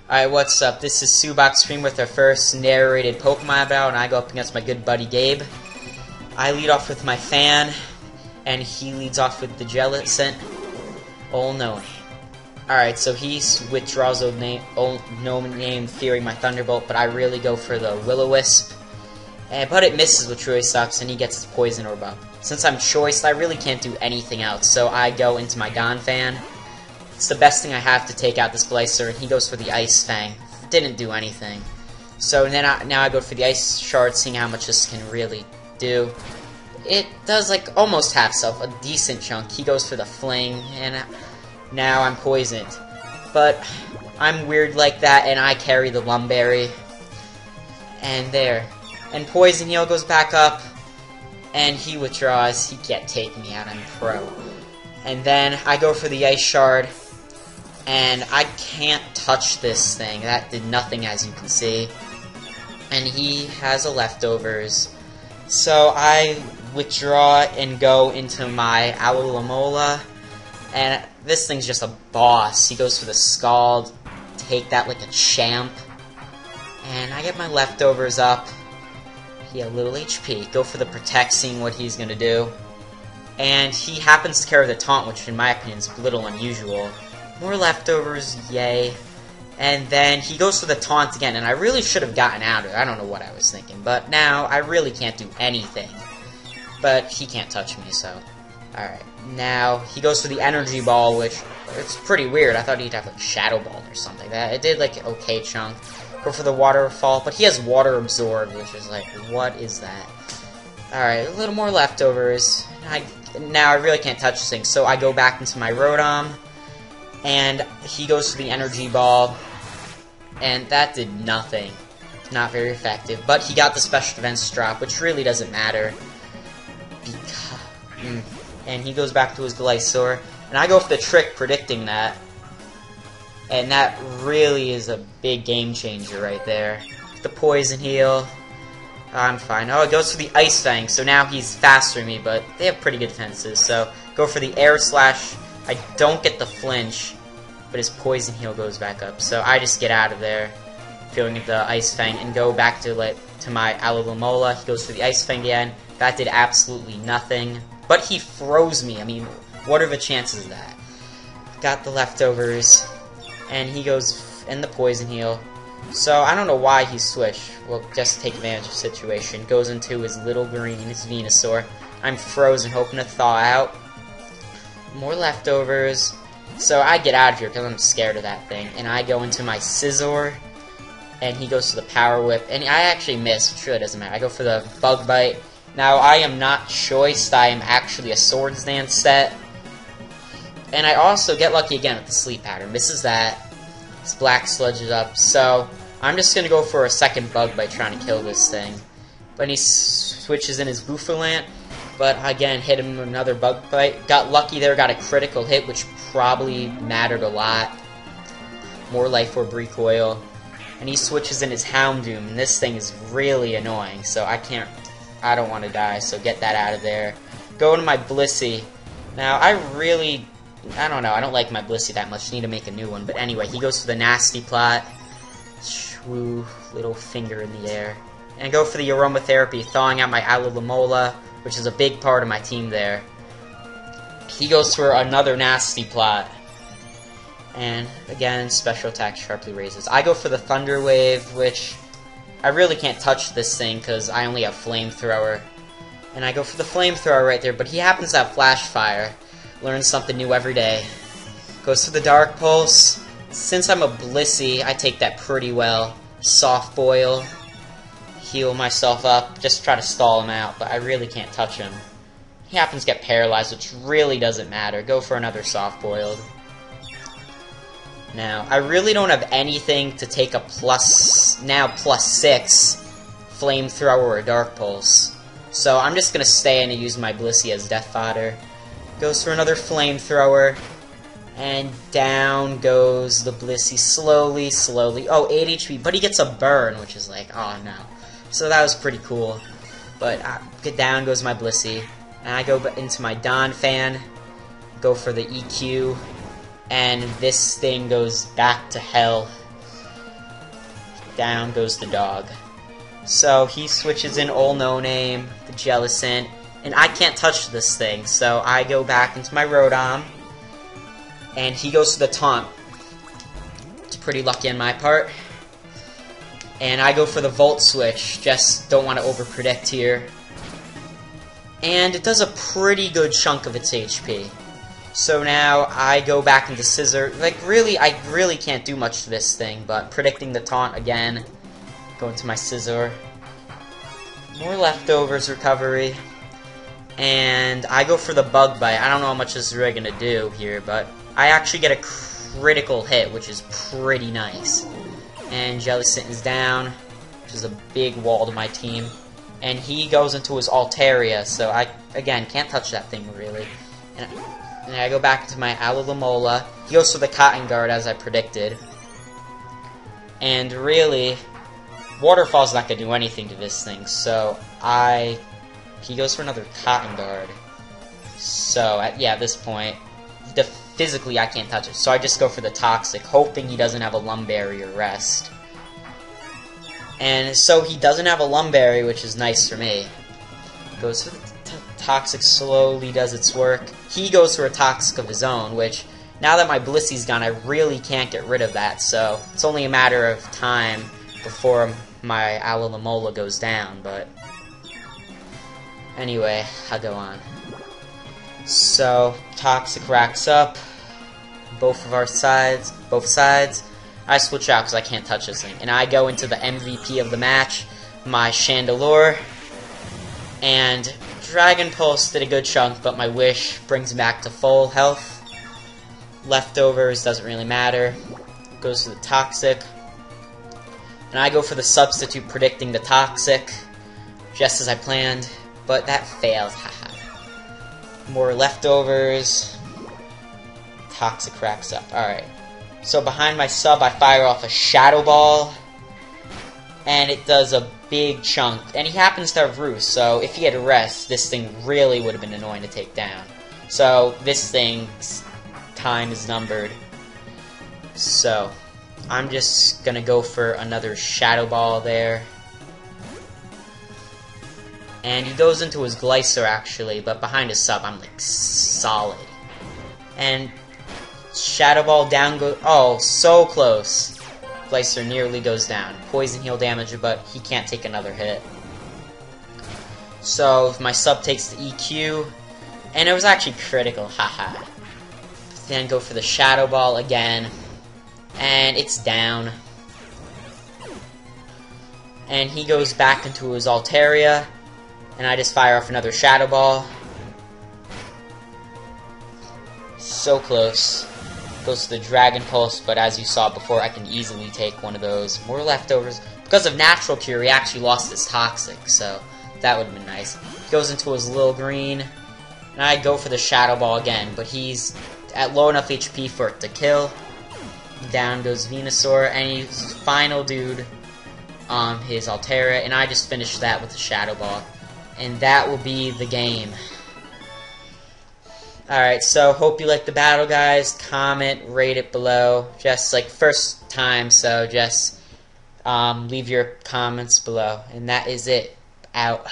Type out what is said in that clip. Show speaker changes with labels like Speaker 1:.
Speaker 1: Alright, what's up? This is SubakSupreme with our first narrated Pokemon battle, and I go up against my good buddy Gabe. I lead off with my fan, and he leads off with the Jellicent. Oh no. Alright, so he withdraws old name fearing my Thunderbolt, but I really go for the Will-O-Wisp. But it misses, which really sucks, and he gets his Poison Orb up. Since I'm choiced, I really can't do anything else, so I go into my Donphan. It's the best thing I have to take out this Blazer, and he goes for the Ice Fang. Didn't do anything. So then now I go for the Ice Shard, seeing how much this can really do. It does like almost half self, a decent chunk. He goes for the Fling, and now I'm poisoned. But I'm weird like that, and I carry the Lumberry. And there. And Poison Heal goes back up, and he withdraws. He can't take me out, I'm pro. And then I go for the Ice Shard, and I can't touch this thing. That did nothing, as you can see. And he has a Leftovers. So I withdraw and go into my Alomomola, and this thing's just a boss. He goes for the Scald, take that like a champ, and I get my Leftovers up. He had a little HP. Go for the Protect, seeing what he's gonna do. And he happens to carry the Taunt, which in my opinion is a little unusual. More Leftovers, yay. And then he goes for the Taunt again, and I really should have gotten out of it. I don't know what I was thinking, but now I really can't do anything. But he can't touch me, so... Alright, now he goes for the Energy Ball, which it's pretty weird. I thought he'd have like Shadow Ball or something. It did like an okay chunk. Go for the Waterfall, but he has Water Absorb, which is like, what is that? Alright, a little more Leftovers. Now I really can't touch this thing, so I go back into my Rotom, and he goes for the Energy Ball, and that did nothing. Not very effective, but he got the Special Defense drop, which really doesn't matter. And he goes back to his Glysaur, and I go for the Trick, predicting that. And that really is a big game changer right there. The Poison Heal. I'm fine. Oh, it goes for the Ice Fang, so now he's faster than me, but they have pretty good defenses. So, go for the Air Slash. I don't get the flinch, but his Poison Heal goes back up. So, I just get out of there, feeling the Ice Fang, and go back to my Alomomola. He goes for the Ice Fang again. That did absolutely nothing. But he froze me. I mean, what are the chances of that? Got the Leftovers, and he goes in the Poison Heal. So, I don't know why he switched. Well, just take advantage of the situation. Goes into his little green, his Venusaur. I'm frozen, hoping to thaw out. More Leftovers. So, I get out of here because I'm scared of that thing. And I go into my Scizor, and he goes to the Power Whip. And I actually miss, which really doesn't matter. I go for the Bug Bite. Now, I am not choiced. I am actually a Swords Dance set. And I also get lucky again with the Sleep Pattern. Misses that. His Black Sludge is up, so I'm just going to go for a second Bug Bite trying to kill this thing. But he switches in his Bouffalant, but again, hit him with another Bug Bite. Got lucky there, got a critical hit, which probably mattered a lot. More Life Orb Recoil. And he switches in his Houndoom, and this thing is really annoying, so I don't want to die, so get that out of there. Go into my Blissey. Now, I don't know, I don't like my Blissey that much, need to make a new one. But anyway, he goes for the Nasty Plot. Shwoo, little finger in the air. And go for the Aromatherapy, thawing out my Alomomola, which is a big part of my team there. He goes for another Nasty Plot. And again, special attack sharply raises. I go for the Thunder Wave, which I really can't touch this thing because I only have Flamethrower. And I go for the Flamethrower right there, but he happens to have Flash Fire. Learn something new every day. Goes for the Dark Pulse. Since I'm a Blissey, I take that pretty well. Soft Boil. Heal myself up. Just try to stall him out, but I really can't touch him. He happens to get paralyzed, which really doesn't matter. Go for another Soft Boiled. Now, I really don't have anything to take a +6 Flamethrower or Dark Pulse. So I'm just going to stay in and use my Blissey as Death Fodder. Goes for another Flamethrower, and down goes the Blissey slowly. Oh, 8 HP, but he gets a burn, which is like, oh no. So that was pretty cool. But down goes my Blissey, and I go into my Donphan, go for the EQ, and this thing goes back to hell. down goes the dog. So he switches in Ol No Name, the Jellicent, and I can't touch this thing, so I go back into my Rotom, and he goes to the taunt. It's pretty lucky on my part. And I go for the Volt Switch, just don't want to overpredict here. And it does a pretty good chunk of its HP. So now I go back into Scissor. Like, really, I really can't do much to this thing, but predicting the taunt again. Go into my Scissor. More Leftovers recovery. And I go for the Bug Bite. I don't know how much this is really going to do here, but I actually get a critical hit, which is pretty nice. And Jellicent is down, which is a big wall to my team. And he goes into his Altaria, so I, again, can't touch that thing, really. And I go back into my Alomomola. He goes for the Cotton Guard, as I predicted. And really, Waterfall's not going to do anything to this thing, so he goes for another Cotton Guard. So, yeah, at this point, physically I can't touch it. So I just go for the Toxic, hoping he doesn't have a Lumberry or Rest. And so he doesn't have a Lumberry, which is nice for me. Goes for the Toxic, slowly does its work. He goes for a Toxic of his own, which, now that my Blissey's gone, I really can't get rid of that. So it's only a matter of time before my Alomomola goes down, but anyway, I'll go on. So, Toxic racks up, both sides. I switch out because I can't touch this thing. And I go into the MVP of the match, my Chandelure. And Dragon Pulse did a good chunk, but my Wish brings me back to full health. Leftovers doesn't really matter. Goes to the Toxic. And I go for the Substitute, predicting the Toxic, just as I planned. But that failed, haha. More Leftovers. Toxic racks up. Alright. So behind my sub, I fire off a Shadow Ball. And it does a big chunk. And he happens to have Roost, so if he had Rest, this thing really would have been annoying to take down. So this thing's time is numbered. So I'm just gonna go for another Shadow Ball there. And he goes into his Glycer, actually, but behind his sub, I'm, like, solid. And Shadow Ball down goes... Oh, so close. Glycer nearly goes down. Poison Heal damage, but he can't take another hit. So, if my sub takes the EQ, and it was actually critical, haha. Then go for the Shadow Ball again, and it's down. And he goes back into his Altaria. And I just fire off another Shadow Ball. So close. Goes to the Dragon Pulse, but as you saw before, I can easily take one of those. More Leftovers. Because of Natural Cure, he actually lost his Toxic, so that would have been nice. He goes into his Lil Green, and I go for the Shadow Ball again, but he's at low enough HP for it to kill. Down goes Venusaur, and he's final dude on his Altaria, and I just finished that with the Shadow Ball. And that will be the game. Alright, so hope you liked the battle, guys. Comment, rate it below. Just, like, first time, so just leave your comments below. And that is it. Out.